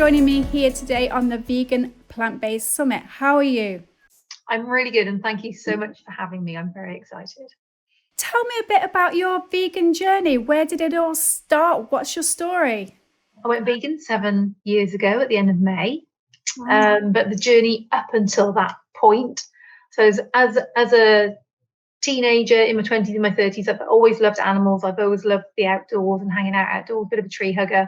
joining me here today on the Vegan Plant-Based Summit. How are you? I'm really good, and thank you so much for having me. I'm very excited. Tell me a bit about your vegan journey. Where did it all start? What's your story? I went vegan 7 years ago at the end of May, but the journey up until that point. So as a teenager in my 20s and my 30s, I've always loved animals. I've always loved the outdoors and hanging out outdoors, bit of a tree hugger.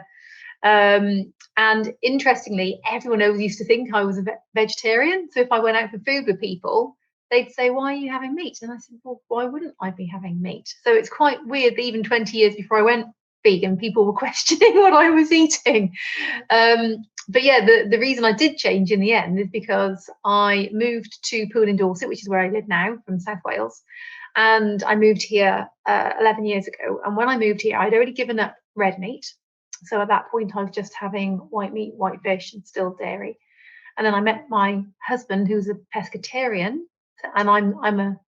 And interestingly, everyone always used to think I was a vegetarian. So if I went out for food with people, they'd say, "Why are you having meat?" And I said, "Well, why wouldn't I be having meat?" So it's quite weird that even 20 years before I went vegan, people were questioning what I was eating. But yeah, the reason I did change in the end is because I moved to Poole in Dorset, which is where I live now, from South Wales. And I moved here 11 years ago. And when I moved here, I'd already given up red meat. So at that point, I was just having white meat, white fish, and still dairy. And then I met my husband, who's a pescatarian, and I'm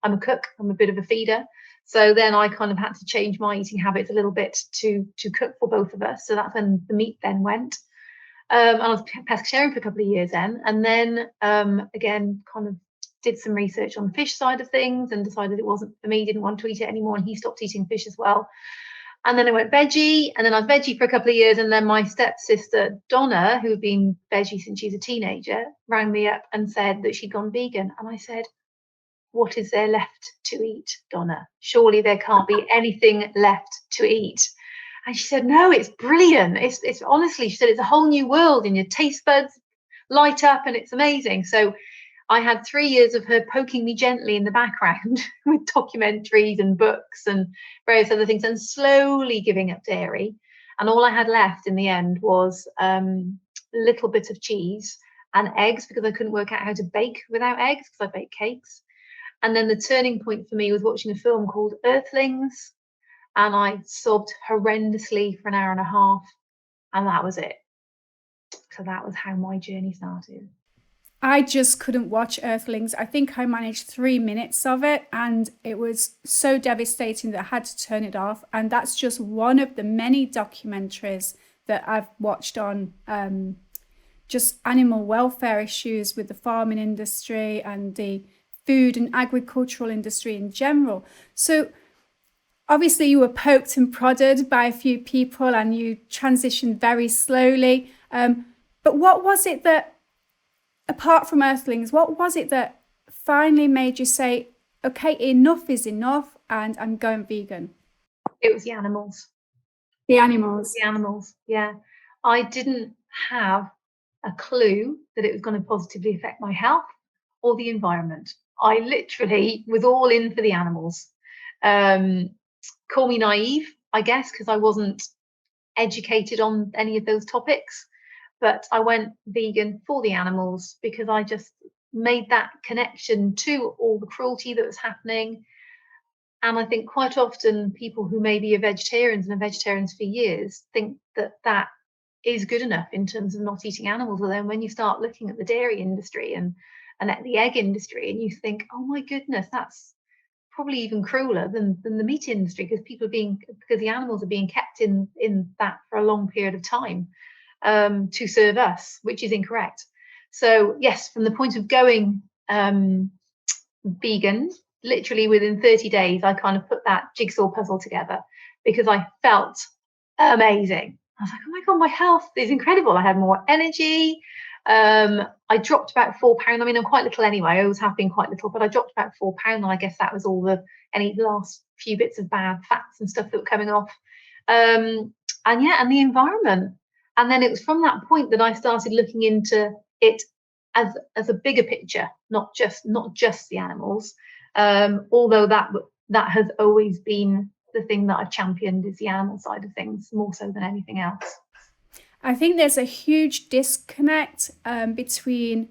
a cook. I'm a bit of a feeder. So then I kind of had to change my eating habits a little bit to cook for both of us. So that's when the meat then went. And I was pescatarian for a couple of years then, and then again kind of did some research on the fish side of things and decided it wasn't for me. Didn't want to eat it anymore, and he stopped eating fish as well. And then I went veggie, and then I was veggie for a couple of years. And then my stepsister, Donna, who had been veggie since she's a teenager, rang me up and said that she'd gone vegan. And I said, "What is there left to eat, Donna? Surely there can't be anything left to eat." And she said, "No, it's brilliant. It's honestly," she said, "it's a whole new world, and your taste buds light up, and it's amazing." So I had 3 years of her poking me gently in the background with documentaries and books and various other things, and slowly giving up dairy. And all I had left in the end was a little bit of cheese and eggs, because I couldn't work out how to bake without eggs, because I bake cakes. And then the turning point for me was watching a film called Earthlings, and I sobbed horrendously for an hour and a half, and that was it. So that was how my journey started. I just couldn't watch Earthlings. I think I managed 3 minutes of it, and it was so devastating that I had to turn it off. And that's just one of the many documentaries that I've watched on just animal welfare issues with the farming industry and the food and agricultural industry in general. So obviously you were poked and prodded by a few people, and you transitioned very slowly. But what was it that, apart from Earthlings, what was it that finally made you say, "Okay, enough is enough, and I'm going vegan"? It was the animals. The animals. The animals, yeah. I didn't have a clue that it was going to positively affect my health or the environment. I literally was all in for the animals. Call me naive, I guess, because I wasn't educated on any of those topics. But I went vegan for the animals because I just made that connection to all the cruelty that was happening. And I think quite often people who maybe are vegetarians and are vegetarians for years think that that is good enough in terms of not eating animals. And then when you start looking at the dairy industry and at the egg industry, and you think, "Oh my goodness, that's probably even crueler than the meat industry," because because the animals are being kept in that for a long period of time to serve us, which is incorrect. So yes, from the point of going vegan, literally within 30 days, I kind of put that jigsaw puzzle together, because I felt amazing. I was like, "Oh my God, my health is incredible." I had more energy. I dropped about 4 pounds. I mean, I'm quite little anyway. I always have been quite little, but I dropped about 4 pounds. And I guess that was all any last few bits of bad fats and stuff that were coming off. And the environment. And then it was from that point that I started looking into it as a bigger picture, not just the animals. Although that has always been the thing that I've championed, is the animal side of things more so than anything else. I think there's a huge disconnect between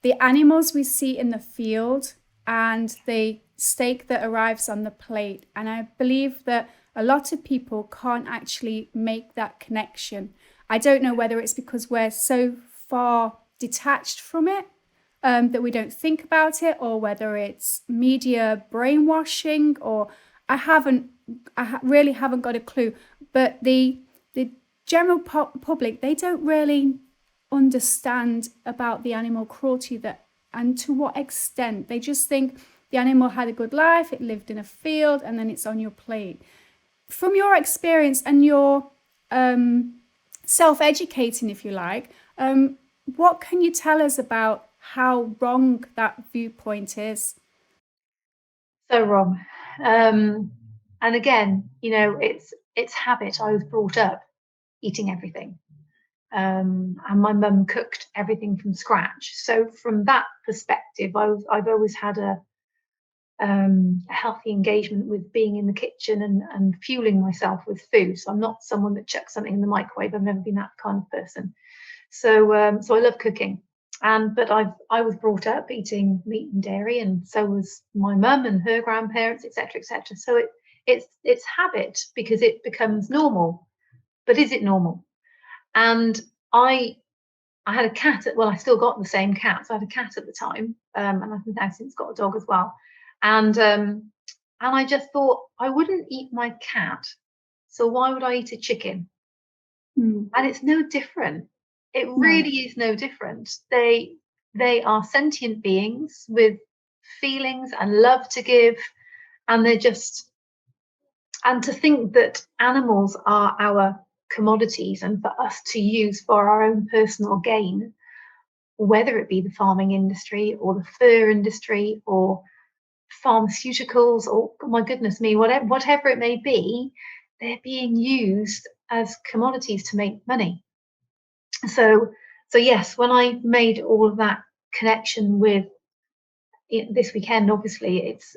the animals we see in the field and the steak that arrives on the plate. And I believe that a lot of people can't actually make that connection. I don't know whether it's because we're so far detached from it that we don't think about it, or whether it's media brainwashing, or I really haven't got a clue. But the general public, they don't really understand about the animal cruelty that, and to what extent. They just think the animal had a good life, it lived in a field, and then it's on your plate. From your experience and your self-educating, if you like, what can you tell us about how wrong that viewpoint is? So wrong. And again, it's habit. I was brought up eating everything. And my mum cooked everything from scratch. So from that perspective, I've always had a healthy engagement with being in the kitchen and fueling myself with food. So I'm not someone that chucks something in the microwave. I've never been that kind of person. So I love cooking. But I was brought up eating meat and dairy, and so was my mum and her grandparents, etc., etc. So it's habit because it becomes normal. But is it normal? And I had a cat. I still got the same cat. So I had a cat at the time, and I've now since got a dog as well. And I just thought I wouldn't eat my cat, so why would I eat a chicken? And it's no different. It really is no different. They are sentient beings with feelings and love to give, and and to think that animals are our commodities and for us to use for our own personal gain, whether it be the farming industry or the fur industry or pharmaceuticals or, oh my goodness me, whatever it may be, they're being used as commodities to make money. So yes, when I made all of that connection with this weekend, obviously it's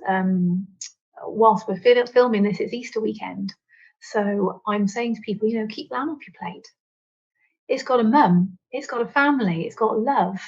whilst we're filming this, it's Easter weekend. So I'm saying to people, keep lamb off your plate. It's got a mum, it's got a family, it's got love,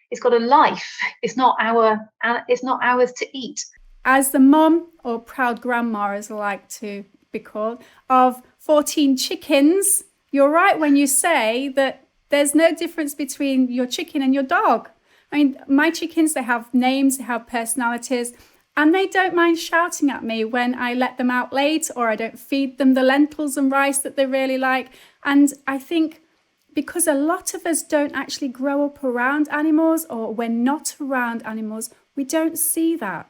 it's got a life. It's not ours to eat. As the mum, or proud grandma as I like to be called, of 14 chickens, you're right when you say that there's no difference between your chicken and your dog. I mean, my chickens, they have names, they have personalities, and they don't mind shouting at me when I let them out late or I don't feed them the lentils and rice that they really like. And I think because a lot of us don't actually grow up around animals, or we're not around animals, we don't see that.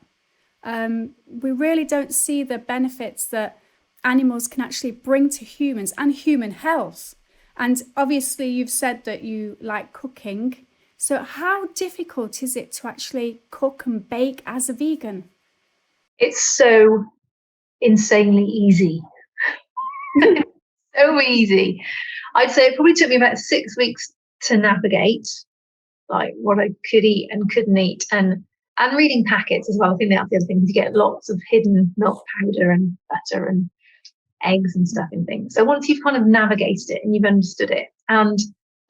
We really don't see the benefits that animals can actually bring to humans and human health. And obviously you've said that you like cooking. So how difficult is it to actually cook and bake as a vegan? It's so insanely easy. So easy. I'd say it probably took me about 6 weeks to navigate like what I could eat and couldn't eat, and reading packets as well. I think that's the other thing. You get lots of hidden milk powder and butter and eggs and stuff and things. So once you've kind of navigated it and you've understood it, and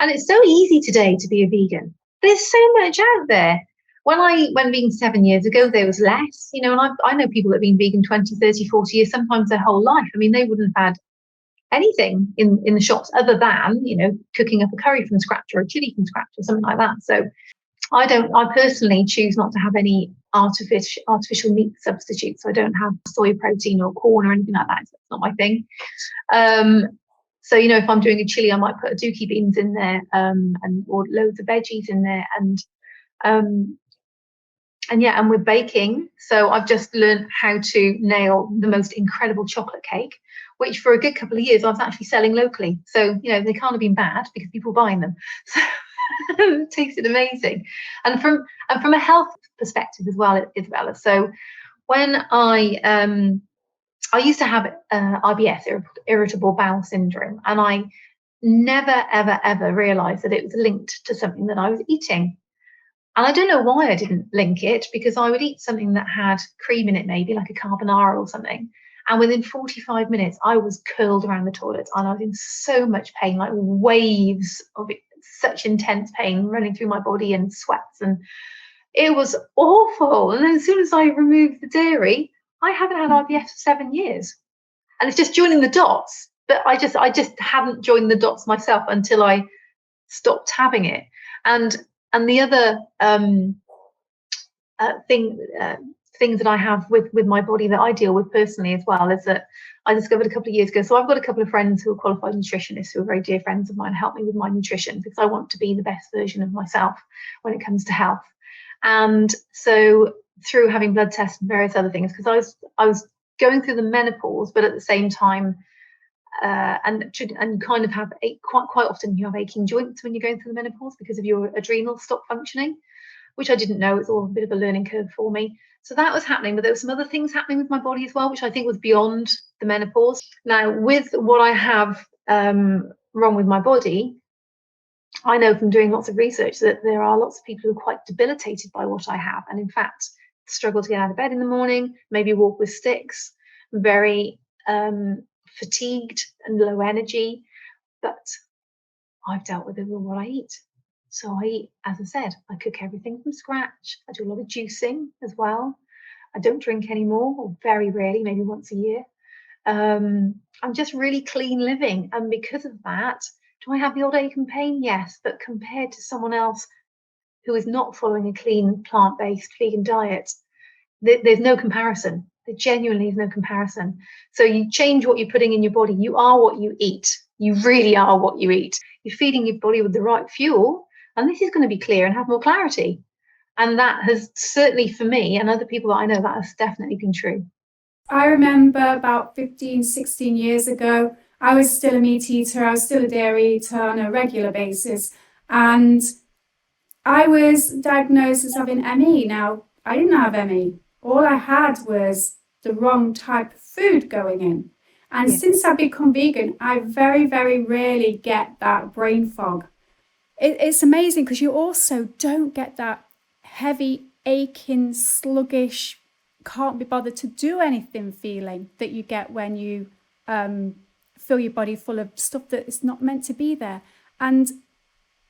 it's so easy today to be a vegan. There's so much out there. When I went vegan 7 years ago, there was less, and I know people that have been vegan 20, 30, 40 years, sometimes their whole life. I mean, they wouldn't have had anything in the shops other than, cooking up a curry from scratch or a chili from scratch or something like that. So I personally choose not to have any artificial meat substitutes. So I don't have soy protein or corn or anything like that. So that's not my thing. So, if I'm doing a chili, I might put aduki beans in there, or loads of veggies in there. And we're baking. So I've just learned how to nail the most incredible chocolate cake, which for a good couple of years I was actually selling locally. So, they can't have been bad because people were buying them. So it tasted amazing. And from a health perspective as well, Isabella. So when I used to have IBS, irritable bowel syndrome, and I never, ever, ever realized that it was linked to something that I was eating. And I don't know why I didn't link it, because I would eat something that had cream in it, maybe like a carbonara or something. And within 45 minutes, I was curled around the toilet and I was in so much pain, like waves of it, such intense pain running through my body and sweats. And it was awful. And then as soon as I removed the dairy, I haven't had IBS for 7 years. And it's just joining the dots. But I just hadn't joined the dots myself until I stopped having it. And the other things that I have with my body that I deal with personally as well is that I discovered a couple of years ago. So I've got a couple of friends who are qualified nutritionists who are very dear friends of mine, help me with my nutrition because I want to be the best version of myself when it comes to health. And so through having blood tests and various other things, because I was going through the menopause, but at the same time, and kind of have quite often you have aching joints when you're going through the menopause because of your adrenals stop functioning, which I didn't know. It's all a bit of a learning curve for me. So that was happening, but there were some other things happening with my body as well, which I think was beyond the menopause. Now, with what I have wrong with my body, I know from doing lots of research that there are lots of people who are quite debilitated by what I have, and in fact, struggle to get out of bed in the morning, maybe walk with sticks, very fatigued and low energy. But I've dealt with it with what I eat. So I eat, as I said, I cook everything from scratch. I do a lot of juicing as well. I don't drink anymore, or very rarely, maybe once a year. I'm just really clean living. And because of that, do I have the odd ache and pain? Yes. But compared to someone else who is not following a clean, plant-based vegan diet, there's no comparison. There genuinely is no comparison. So you change what you're putting in your body. You are what you eat. You really are what you eat. You're feeding your body with the right fuel, and this is going to be clear and have more clarity. And that has certainly, for me and other people that I know, that has definitely been true. I remember about 15, 16 years ago, I was still a meat eater, I was still a dairy eater on a regular basis, and I was diagnosed as having ME. Now, I didn't have ME. All I had was the wrong type of food going in. And since I've become vegan, I very, very rarely get that brain fog. It's amazing because you also don't get that heavy, aching, sluggish, can't be bothered to do anything feeling that you get when you fill your body full of stuff that is not meant to be there. And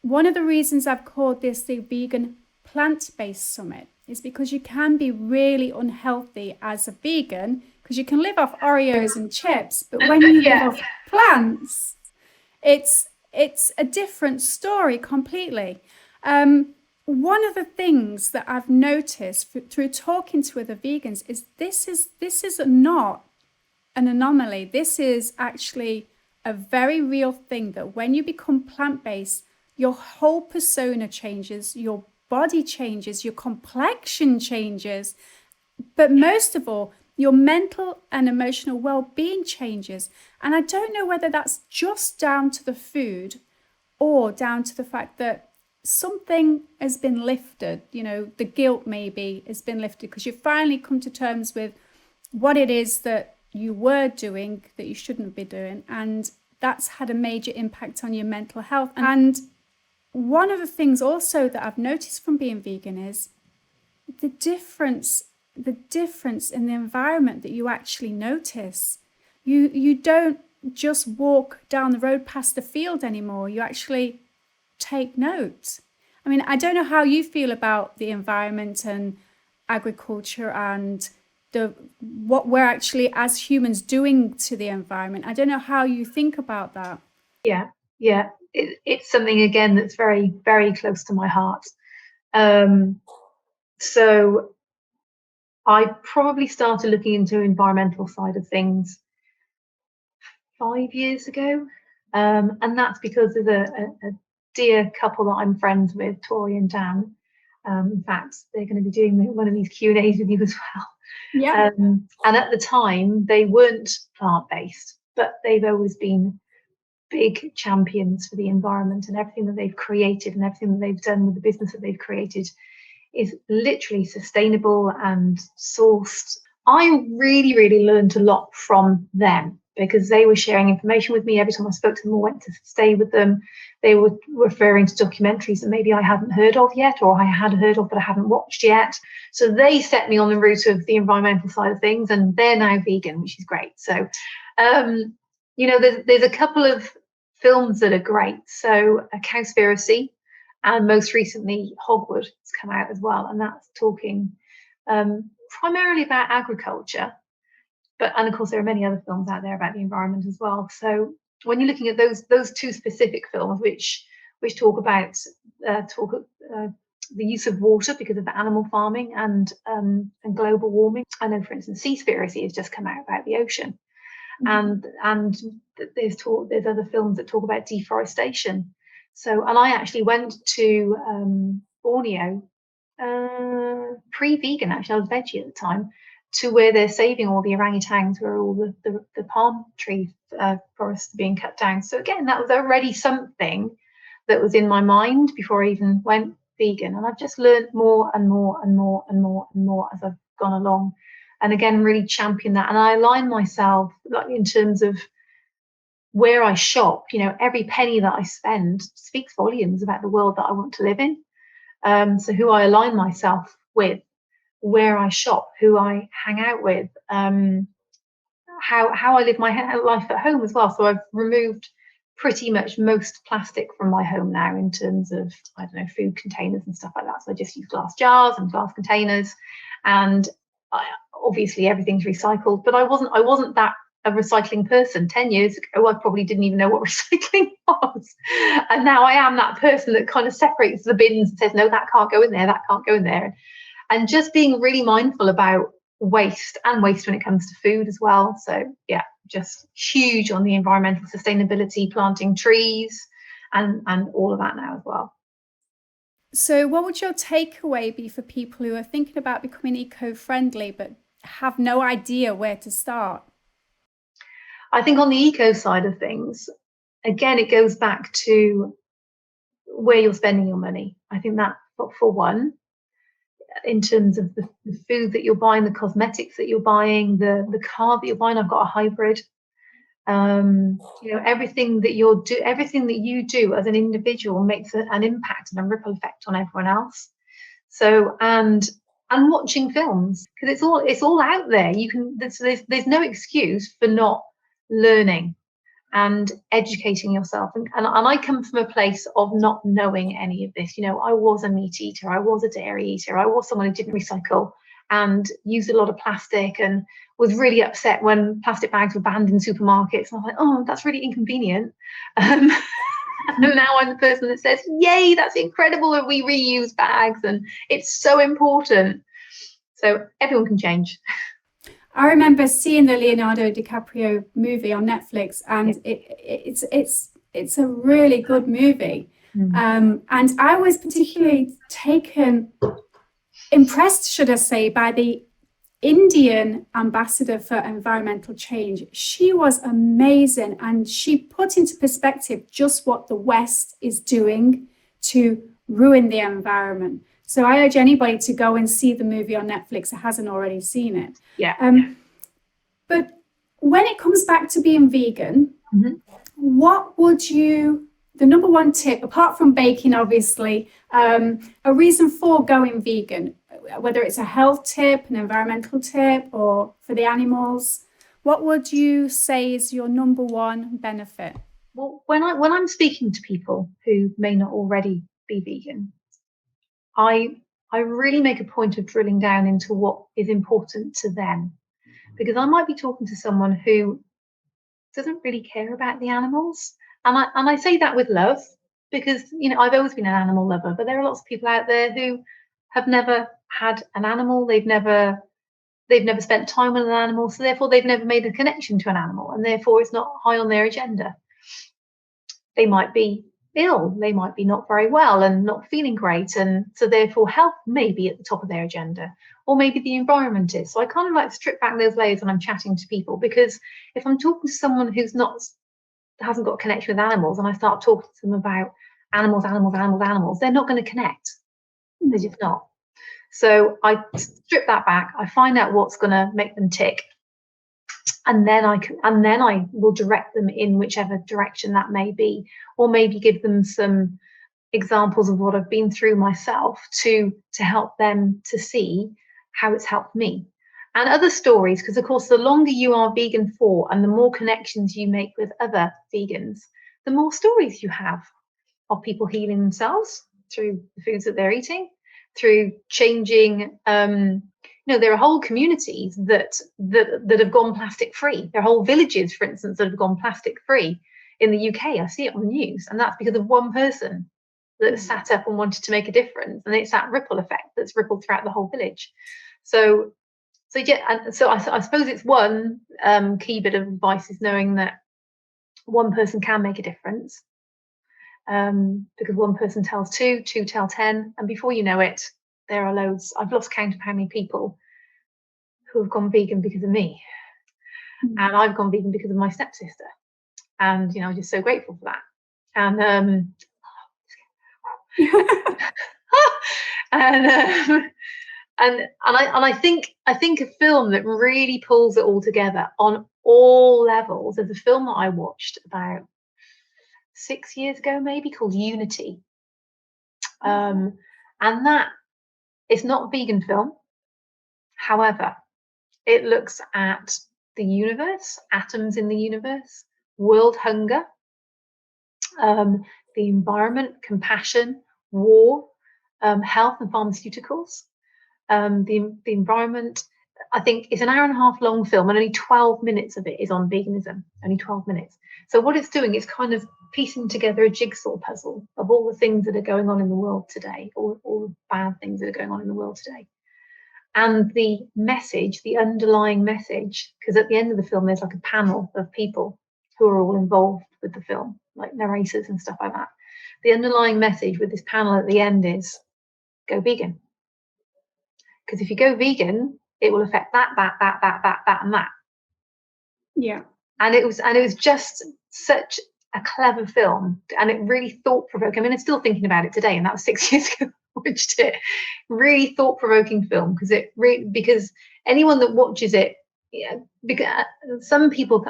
one of the reasons I've called this the Vegan Plant-Based Summit is because you can be really unhealthy as a vegan because you can live off Oreos and chips, but when you live off plants, it's a different story completely. One of the things that I've noticed through talking to other vegans is this is not an anomaly. This is actually a very real thing that when you become plant-based, your whole persona changes, your body changes, your complexion changes, but most of all, your mental and emotional well-being changes. And I don't know whether that's just down to the food or down to the fact that something has been lifted, the guilt maybe has been lifted because you've finally come to terms with what it is that you were doing that you shouldn't be doing. And that's had a major impact on your mental health. And one of the things also that I've noticed from being vegan is the difference in the environment that you actually notice. You don't just walk down the road past the field anymore. You actually take note. I mean, I don't know how you feel about the environment and agriculture and what we're actually as humans doing to the environment. I don't know how you think about that. Yeah. It's something again that's very, very close to my heart. So I probably started looking into environmental side of things 5 years ago, and that's because there's a dear couple that I'm friends with, Tori and Dan. In fact, they're going to be doing one of these Q&As with you as well. Yeah. And at the time, they weren't plant-based, but they've always been big champions for the environment, and everything that they've created and everything that they've done with the business that they've created is literally sustainable and sourced. I really, really learned a lot from them because they were sharing information with me every time I spoke to them or went to stay with them. They were referring to documentaries that maybe I hadn't heard of yet, or I had heard of but I hadn't watched yet. So they set me on the route of the environmental side of things, and they're now vegan, which is great. So there's a couple of films that are great. So A Cowspiracy, and most recently Hogwood has come out as well, and that's talking primarily about agriculture. And of course there are many other films out there about the environment as well. So when you're looking at those two specific films which talk about the use of water because of the animal farming and global warming. I know, for instance, Seaspiracy has just come out about the ocean, and there's other films that talk about deforestation. So, and I actually went to Borneo pre-vegan. Actually, I was veggie at the time, to where they're saving all the orangutans, where all the palm tree forests are being cut down. So again, that was already something that was in my mind before I even went vegan, and I've just learned more and more and more and more and more as I've gone along, and again really champion that. And I align myself, like, in terms of where I shop. Every penny that I spend speaks volumes about the world that I want to live in. So who I align myself with, where I shop, who I hang out with, how I live my life at home as well. So I've removed pretty much most plastic from my home now, in terms of, I don't know, food containers and stuff like that. So I just use glass jars and glass containers, and obviously everything's recycled. But I wasn't that a recycling person 10 years ago. I probably didn't even know what recycling was, and now I am that person that kind of separates the bins and says, no, that can't go in there, that can't go in there. And just being really mindful about waste when it comes to food as well. So yeah, just huge on the environmental sustainability, planting trees and all of that now as well. So what would your takeaway be for people who are thinking about becoming eco-friendly but have no idea where to start? I think on the eco side of things, again, it goes back to where you're spending your money. I think that, for one, in terms of the food that you're buying, the cosmetics that you're buying, the car that you're buying. I've got a hybrid. Everything that you do as an individual makes an impact and a ripple effect on everyone else. So, and watching films, because it's all out there. You can, there's no excuse for not learning and educating yourself. And I come from a place of not knowing any of this. I was a meat eater, I was a dairy eater, I was someone who didn't recycle and used a lot of plastic, and was really upset when plastic bags were banned in supermarkets. And I was like, oh, that's really inconvenient. And now I'm the person that says, yay, that's incredible that we reuse bags, and it's so important. So everyone can change. I remember seeing the Leonardo DiCaprio movie on Netflix, and it's a really good movie. And I was particularly impressed, should I say, by the Indian ambassador for environmental change. She was amazing, and she put into perspective just what the West is doing to ruin the environment. So I urge anybody to go and see the movie on Netflix that hasn't already seen it. Yeah. But when it comes back to being vegan, what would the number one tip, apart from baking, obviously, a reason for going vegan, whether it's a health tip, an environmental tip, or for the animals, what would you say is your number one benefit? Well, when I'm speaking to people who may not already be vegan, I really make a point of drilling down into what is important to them, because I might be talking to someone who doesn't really care about the animals, and I say that with love, because I've always been an animal lover, but there are lots of people out there who have never had an animal. They've never spent time with an animal, so therefore they've never made a connection to an animal, and therefore it's not high on their agenda. They might be ill, they might be not very well and not feeling great, and so therefore health may be at the top of their agenda, or maybe the environment is. So I kind of like strip back those layers when I'm chatting to people, because if I'm talking to someone who hasn't got a connection with animals, and I start talking to them about animals, they're not going to connect. They're just not. So I strip that back, I find out what's going to make them tick, and then I will direct them in whichever direction that may be, or maybe give them some examples of what I've been through myself to help them to see how it's helped me, and other stories, because of course the longer you are vegan for, and the more connections you make with other vegans, the more stories you have of people healing themselves through the foods that they're eating, through changing. There are whole communities that have gone plastic free. There are whole villages, for instance, that have gone plastic free in the UK. I see it on the news, and that's because of one person that sat up and wanted to make a difference, and it's that ripple effect that's rippled throughout the whole village. So yeah, and so I suppose it's one key bit of advice is knowing that one person can make a difference, because one person tells two tell 10, and before you know it, there are loads. I've lost count of how many people who have gone vegan because of me, and I've gone vegan because of my stepsister, and I'm just so grateful for that. And and I think a film that really pulls it all together on all levels is a film that I watched about 6 years ago, maybe, called Unity. And that it's not a vegan film. However, it looks at the universe, atoms in the universe, world hunger, the environment, compassion, war, health and pharmaceuticals, the environment. I think it's an hour and a half long film, and only 12 minutes of it is on veganism. Only 12 minutes. So what it's doing is kind of piecing together a jigsaw puzzle of all the things that are going on in the world today, all the bad things that are going on in the world today. And the message, the underlying message, because at the end of the film, there's like a panel of people who are all involved with the film, like narrators and stuff like that. The underlying message with this panel at the end is go vegan. Because if you go vegan, it will affect that, and that. Yeah. And it was just such a clever film, and it really thought-provoking. I mean, I'm still thinking about it today, and that was 6 years ago I watched it. Really thought-provoking film, because anyone that watches it, because some people,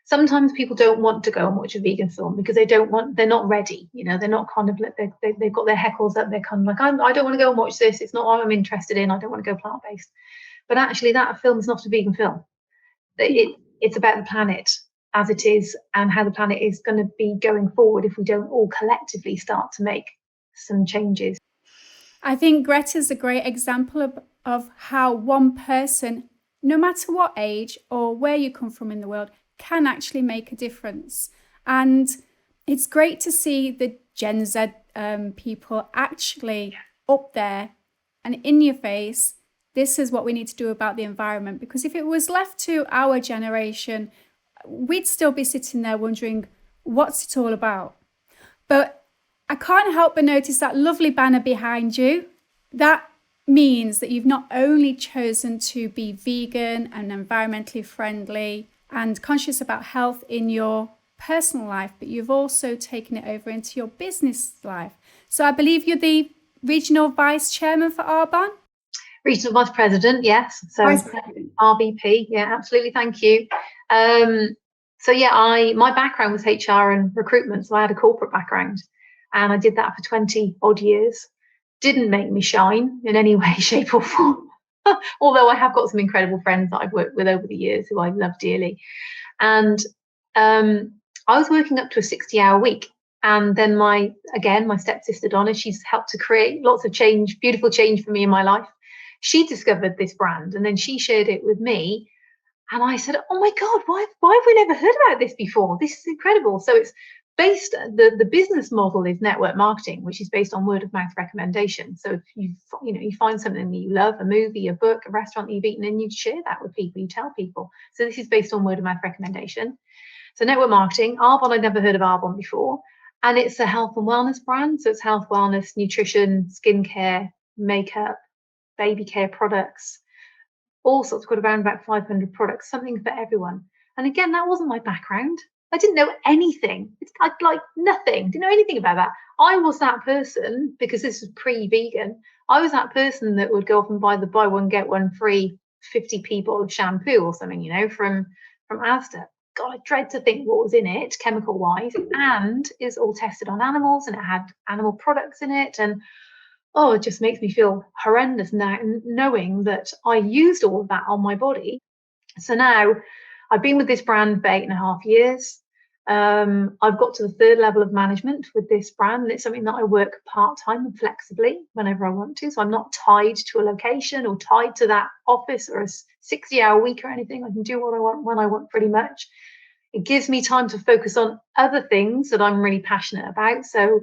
sometimes people don't want to go and watch a vegan film because they're not ready. They're not kind of, they've got their heckles up. They're kind of like, I don't want to go and watch this. It's not what I'm interested in. I don't want to go plant-based. But actually, that film is not a vegan film. It's about the planet as it is, and how the planet is going to be going forward if we don't all collectively start to make some changes. I think Greta's a great example of how one person, no matter what age or where you come from in the world, can actually make a difference. And it's great to see the Gen Z people actually up there and in your face. This is what we need to do about the environment, because if it was left to our generation, we'd still be sitting there wondering, what's it all about? But I can't help but notice that lovely banner behind you. That means that you've not only chosen to be vegan and environmentally friendly and conscious about health in your personal life, but you've also taken it over into your business life. So I believe you're the regional vice chairman for Arbonne? Regional Vice President, yes. So RVP, yeah, absolutely. Thank you. So yeah, my background was HR and recruitment, so I had a corporate background, and I did that for 20 odd years. Didn't make me shine in any way, shape, or form. Although I have got some incredible friends that I've worked with over the years who I love dearly. And I was working up to a 60-hour week. And then my stepsister Donna, she's helped to create lots of change, beautiful change for me in my life. She discovered this brand, and then she shared it with me. And I said, oh my God, why have we never heard about this before? This is incredible. So it's based, the business model is network marketing, which is based on word of mouth recommendation. So if you find something that you love, a movie, a book, a restaurant that you've eaten, and you share that with people, you tell people. So this is based on word of mouth recommendation. So network marketing. Arbonne, I'd never heard of Arbonne before. And it's a health and wellness brand. So it's health, wellness, nutrition, skincare, makeup, baby care products, all sorts. Got around about 500 products, something for everyone. And again, that wasn't my background. I didn't know anything. It's like nothing. Didn't know anything about that. I was that person, because this was pre-vegan. I was that person that would go off and buy the buy one get one free 50p bottle of shampoo or something, from Asda. God, I dread to think what was in it, chemical wise, and it's all tested on animals, and it had animal products in it, and it just makes me feel horrendous now, knowing that I used all of that on my body. So now I've been with this brand for 8.5 years. I've got to the 3rd level of management with this brand, and it's something that I work part-time and flexibly whenever I want to. So I'm not tied to a location or tied to that office or a 60-hour week or anything. I can do what I want when I want, pretty much. It gives me time to focus on other things that I'm really passionate about. So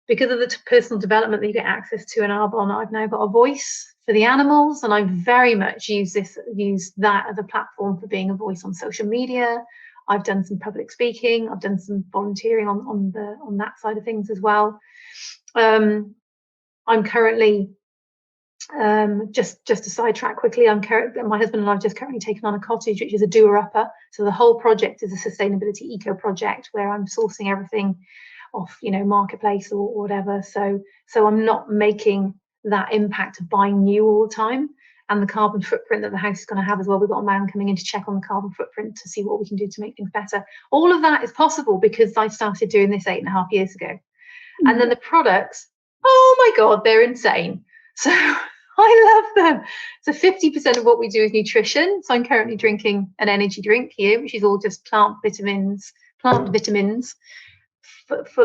because of the personal development that you get access to in Arbonne, I've now got a voice for the animals, and I very much use that as a platform for being a voice on social media. I've done some public speaking. I've done some volunteering on that side of things as well. I'm currently just to sidetrack quickly. My husband and I have just currently taken on a cottage, which is a doer-upper. So the whole project is a sustainability eco project where I'm sourcing everything off, marketplace or whatever. So I'm not making that impact of buying new all the time, and the carbon footprint that the house is going to have as well. We've got a man coming in to check on the carbon footprint to see what we can do to make things better. All of that is possible because I started doing this 8.5 years ago. And then the products, oh my God, they're insane. So I love them. So 50% of what we do is nutrition. So I'm currently drinking an energy drink here, which is all just plant vitamins, full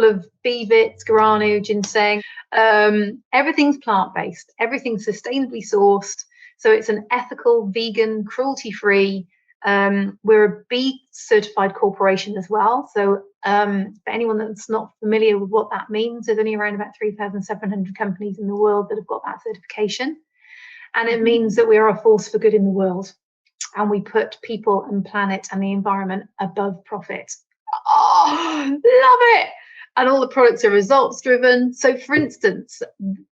of B-vits, guarana, ginseng. Everything's plant-based. Everything's sustainably sourced. So it's an ethical, vegan, cruelty-free. We're a B certified corporation as well. So for anyone that's not familiar with what that means, there's only around about 3,700 companies in the world that have got that certification. And it means that we are a force for good in the world. And we put people and planet and the environment above profit. Oh, love it. And all the products are results driven. So for instance,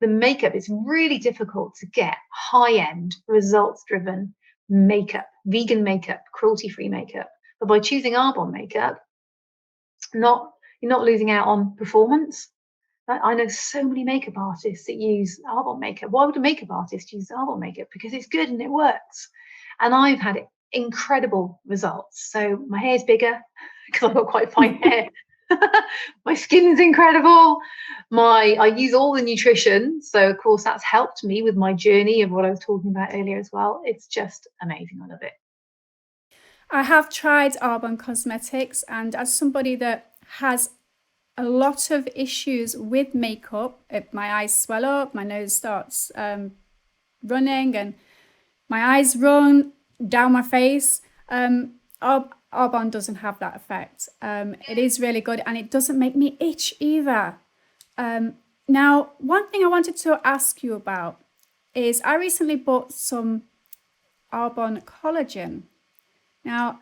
the makeup, it's really difficult to get high-end results driven makeup, vegan makeup, cruelty-free makeup. But by choosing Arbonne makeup, you're not losing out on performance. I know so many makeup artists that use Arbonne makeup. Why would a makeup artist use Arbonne makeup? Because it's good and it works. And I've had incredible results. So my hair's bigger because I've got quite fine hair. My skin's incredible. I use all the nutrition. So of course that's helped me with my journey of what I was talking about earlier as well. It's just amazing. I love it. I have tried Arbonne Cosmetics, and as somebody that has a lot of issues with makeup, my eyes swell up, my nose starts running, and my eyes run down my face. Arbonne doesn't have that effect. It is really good, and it doesn't make me itch either. Now, one thing I wanted to ask you about is I recently bought some Arbonne Collagen. Now,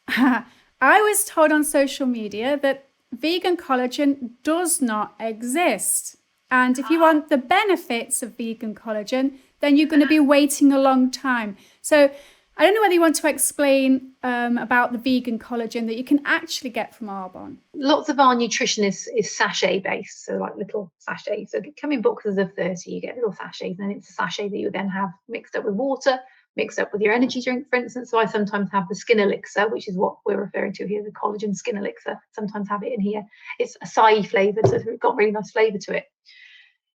I was told on social media that vegan collagen does not exist. And if you want the benefits of vegan collagen, then you're going to be waiting a long time. So I don't know whether you want to explain about the vegan collagen that you can actually get from Arbonne. Lots of our nutrition is sachet based, so like little sachets. So they come in boxes of 30, you get little sachets, and it's a sachet that you then have mixed up with water, mixed up with your energy drink, for instance. So I sometimes have the skin elixir, which is what we're referring to here, the collagen skin elixir. Sometimes have it in here. It's acai flavoured, so it's got really nice flavour to it.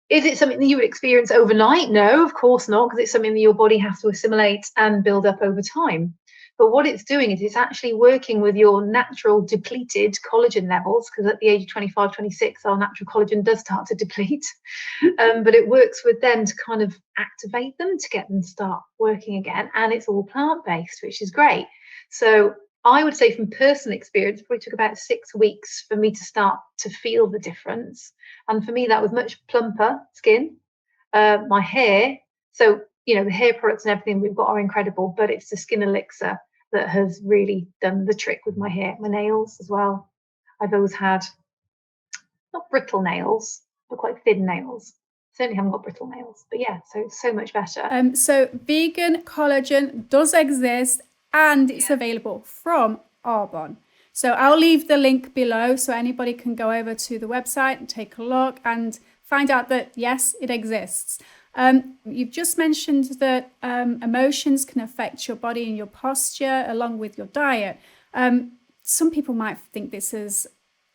Is it something that you would experience overnight? No, of course not, because it's something that your body has to assimilate and build up over time. But what it's doing is it's actually working with your natural depleted collagen levels, because at the age of 25, 26, our natural collagen does start to deplete. But it works with them to kind of activate them, to get them to start working again. And it's all plant-based, which is great. So I would say from personal experience, it probably took about 6 weeks for me to start to feel the difference. And for me, that was much plumper skin, my hair. So, the hair products and everything we've got are incredible, but it's the skin elixir that has really done the trick with my hair, my nails as well. I've always had, not brittle nails, but quite thin nails. Certainly haven't got brittle nails, but yeah, so much better. So vegan collagen does exist, and it's available from Arbonne. So I'll leave the link below so anybody can go over to the website and take a look and find out that, yes, it exists. You've just mentioned that emotions can affect your body and your posture along with your diet. Some people might think this is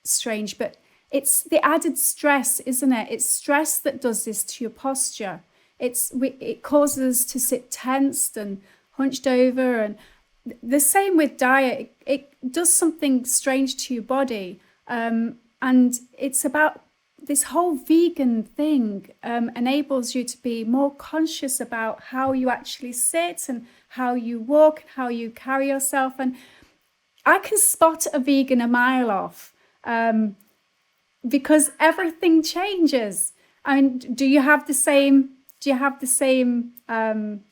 strange, but it's the added stress, isn't it? It's stress that does this to your posture. It causes us to sit tensed and hunched over, and the same with diet. It does something strange to your body, and it's about this whole vegan thing enables you to be more conscious about how you actually sit and how you walk and how you carry yourself. And I can spot a vegan a mile off. because everything changes. I mean, do you have the same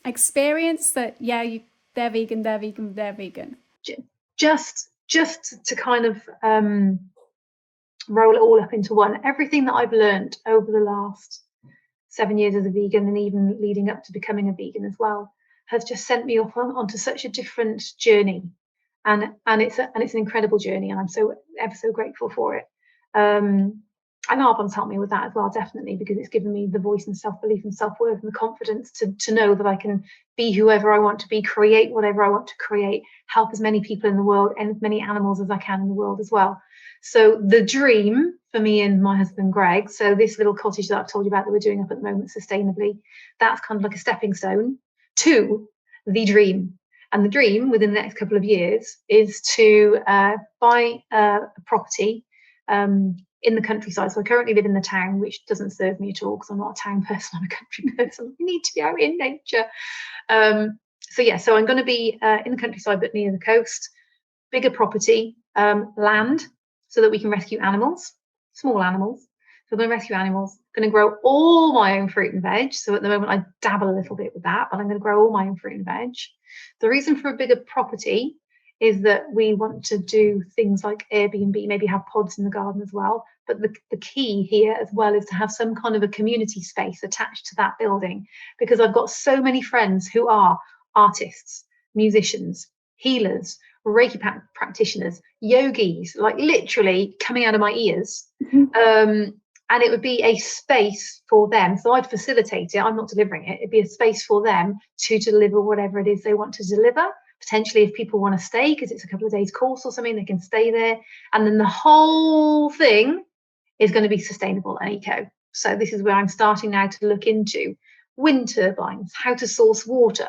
experience that, yeah, they're vegan? Just to kind of roll it all up into one, everything that I've learned over the last 7 years as a vegan, and even leading up to becoming a vegan as well, has just sent me off onto such a different journey, and it's an incredible journey, and I'm so ever so grateful for it. And Arbonne's helped me with that as well, definitely, because it's given me the voice and self-belief and self-worth and the confidence to know that I can be whoever I want to be, create whatever I want to create, help as many people in the world and as many animals as I can in the world as well. So the dream for me and my husband Greg, so this little cottage that I've told you about that we're doing up at the moment sustainably, that's kind of like a stepping stone to the dream. And the dream within the next couple of years is to buy a property in the countryside. So I currently live in the town, which doesn't serve me at all because I'm not a town person, I'm a country person. I need to be out in nature. So I'm going to be in the countryside but near the coast, bigger property, land, so that we can rescue animals, small animals. So I'm going to rescue animals, going to grow all my own fruit and veg. So at the moment I dabble a little bit with that, but I'm going to grow all my own fruit and veg. The reason for a bigger property is that we want to do things like Airbnb, maybe have pods in the garden as well. But the key here as well is to have some kind of a community space attached to that building, because I've got so many friends who are artists, musicians, healers, Reiki practitioners, yogis, like literally coming out of my ears. And it would be a space for them. So I'd facilitate it. I'm not delivering it. It'd be a space for them to deliver whatever it is they want to deliver. Potentially, if people want to stay, because it's a couple of days course or something, they can stay there. And then the whole thing is going to be sustainable and eco. So this is where I'm starting now to look into wind turbines, how to source water,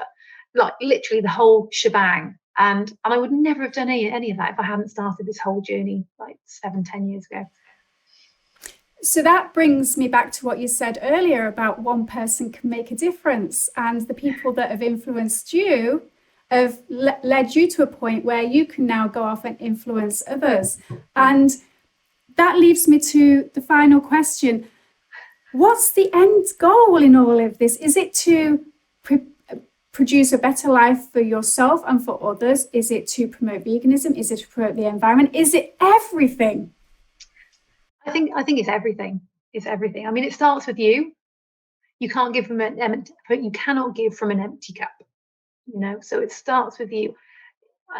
like literally the whole shebang. And I would never have done any of that if I hadn't started this whole journey like 7-10 years ago. So that brings me back to what you said earlier about one person can make a difference, and the people that have influenced you have led you to a point where you can now go off and influence others. And that leaves me to the final question. What's the end goal in all of this? Is it to produce a better life for yourself and for others? Is it to promote veganism? Is it to promote the environment? Is it everything? I think it's everything. It's everything. I mean, it starts with you. You can't give from you cannot give from an empty cup. You know, so it starts with you.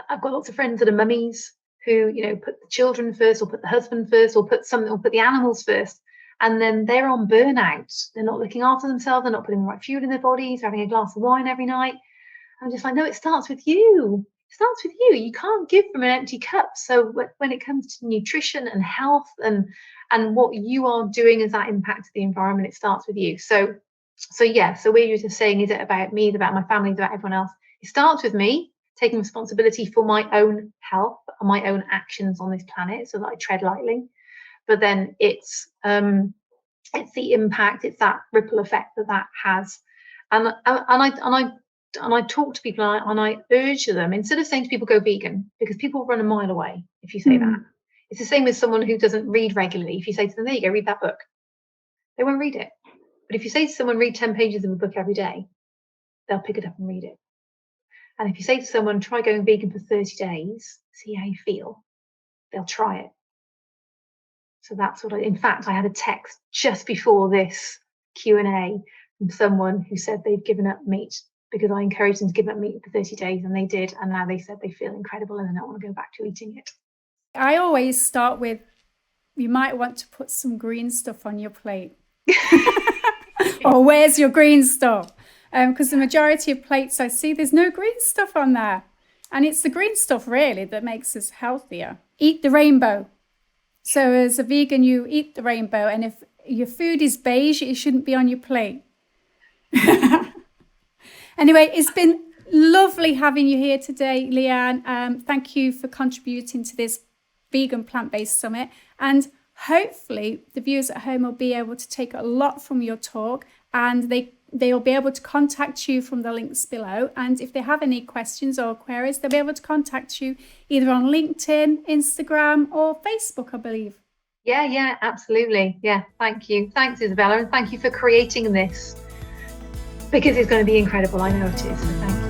I've got lots of friends that are mummies who, you know, put the children first, or put the husband first, or put the animals first, and then they're on burnout. They're not looking after themselves. They're not putting the right fuel in their bodies. They're having a glass of wine every night. I'm just like, no, it starts with you. It starts with you. You can't give from an empty cup. So when it comes to nutrition and health and what you are doing as that impacts the environment, it starts with you. So where you're just saying, is it about me, is it about my family, is it about everyone else? It starts with me taking responsibility for my own health and my own actions on this planet, so that I tread lightly. But then it's the impact, it's that ripple effect that has. And I talk to people and I urge them, instead of saying to people go vegan, because people run a mile away if you say that. It's the same as someone who doesn't read regularly. If you say to them, there you go, read that book, they won't read it. But if you say to someone, read 10 pages of a book every day, they'll pick it up and read it. And if you say to someone, try going vegan for 30 days, see how you feel, they'll try it. So that's what in fact, I had a text just before this Q&A from someone who said they've given up meat, because I encouraged them to give up meat for 30 days and they did. And now they said they feel incredible and they don't want to go back to eating it. I always start with, you might want to put some green stuff on your plate. Or where's your green stuff? Because the majority of plates I see, there's no green stuff on there. And it's the green stuff really that makes us healthier. Eat the rainbow. So as a vegan, you eat the rainbow. And if your food is beige, it shouldn't be on your plate. Anyway, it's been lovely having you here today, Lianne. Thank you for contributing to this vegan plant-based summit. And hopefully the viewers at home will be able to take a lot from your talk, and they'll be able to contact you from the links below. And if they have any questions or queries, they'll be able to contact you either on LinkedIn, Instagram, or Facebook, I believe. Yeah, absolutely. Yeah, thank you. Thanks, Isabella, and thank you for creating this, because it's going to be incredible. I know it is. So thank you.